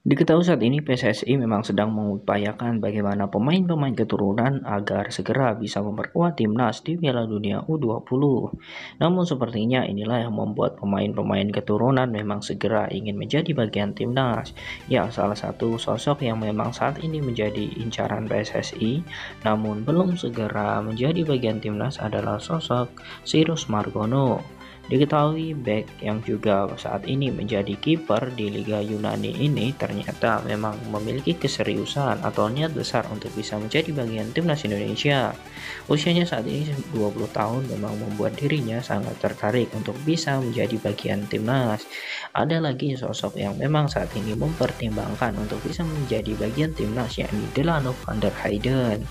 Diketahui saat ini PSSI memang sedang mengupayakan bagaimana pemain-pemain keturunan agar segera bisa memperkuat timnas di Piala Dunia U20. Namun sepertinya inilah yang membuat pemain-pemain keturunan memang segera ingin menjadi bagian timnas. Ya, salah satu sosok yang memang saat ini menjadi incaran PSSI namun belum segera menjadi bagian timnas adalah sosok Sirus Margono. Diketahui bek yang juga saat ini menjadi kiper di Liga Yunani ini ternyata memang memiliki keseriusan atau niat besar untuk bisa menjadi bagian timnas Indonesia. Usianya saat ini 20 tahun memang membuat dirinya sangat tertarik untuk bisa menjadi bagian timnas. Ada lagi sosok yang memang saat ini mempertimbangkan untuk bisa menjadi bagian timnas yakni Delano van der Heyden.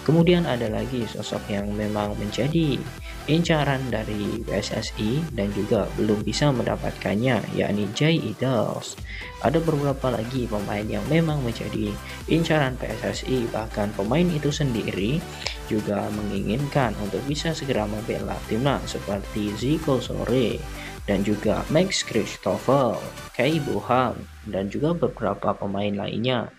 Kemudian ada lagi sosok yang memang menjadi incaran dari PSSI dan juga belum bisa mendapatkannya, yakni Jay Idols. Ada beberapa lagi pemain yang memang menjadi incaran PSSI, bahkan pemain itu sendiri juga menginginkan untuk bisa segera membela timnas seperti Zico Sore dan juga Max Christopher, Kai Boham, dan juga beberapa pemain lainnya.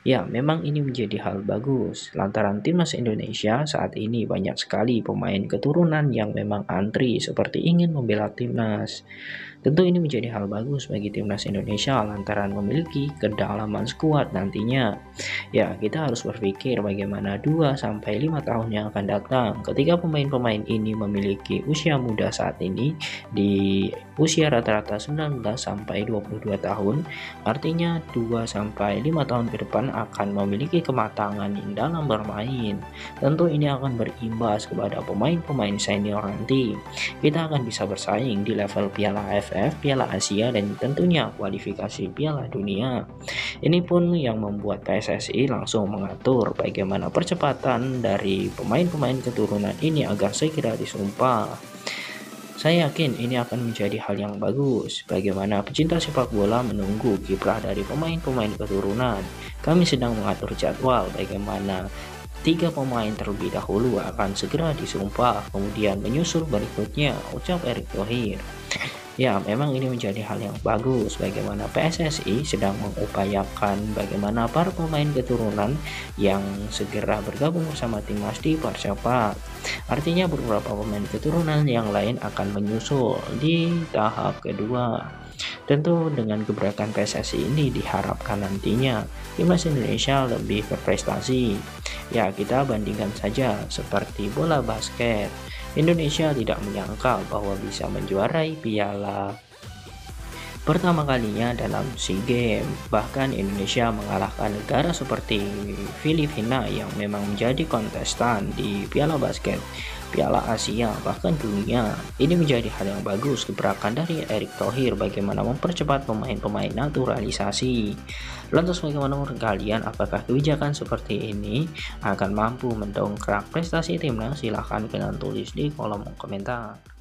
Ya, memang ini menjadi hal bagus, lantaran timnas Indonesia saat ini banyak sekali pemain keturunan yang memang antri seperti ingin membela timnas. Tentu ini menjadi hal bagus bagi timnas Indonesia lantaran memiliki kedalaman skuad nantinya. Ya, kita harus berpikir bagaimana 2 sampai 5 tahun yang akan datang ketika pemain-pemain ini memiliki usia muda saat ini di usia rata-rata 19 sampai 22 tahun, artinya 2 sampai 5 tahun ke depan akan memiliki kematangan dalam bermain. Tentu ini akan berimbas kepada pemain-pemain senior nanti. Kita akan bisa bersaing di level Piala AFF, Piala Asia, dan tentunya kualifikasi Piala Dunia. Ini pun yang membuat PSSI langsung mengatur bagaimana percepatan dari pemain-pemain keturunan ini agar segera disumpah. Saya yakin ini akan menjadi hal yang bagus. Bagaimana pecinta sepak bola menunggu kiprah dari pemain-pemain keturunan. Kami sedang mengatur jadwal bagaimana 3 pemain terlebih dahulu akan segera disumpah, kemudian menyusul berikutnya ucap Erick Thohir. Ya, memang ini menjadi hal yang bagus bagaimana PSSI sedang mengupayakan bagaimana para pemain keturunan yang segera bergabung bersama timnas dipercepat. Artinya beberapa pemain keturunan yang lain akan menyusul di tahap kedua. Tentu dengan gebrakan PSSI ini diharapkan nantinya timnas Indonesia lebih berprestasi. Ya, kita bandingkan saja seperti bola basket. Indonesia tidak menyangka bahwa bisa menjuarai piala pertama kalinya dalam SEA Games. Bahkan Indonesia mengalahkan negara seperti Filipina yang memang menjadi kontestan di Piala Basket, Piala Asia, bahkan dunia. Ini menjadi hal yang bagus gebrakan dari Erick Thohir bagaimana mempercepat pemain-pemain naturalisasi. Lantas bagaimana menurut kalian, apakah kebijakan seperti ini akan mampu mendongkrak prestasi timnas? Silahkan kalian tulis di kolom komentar.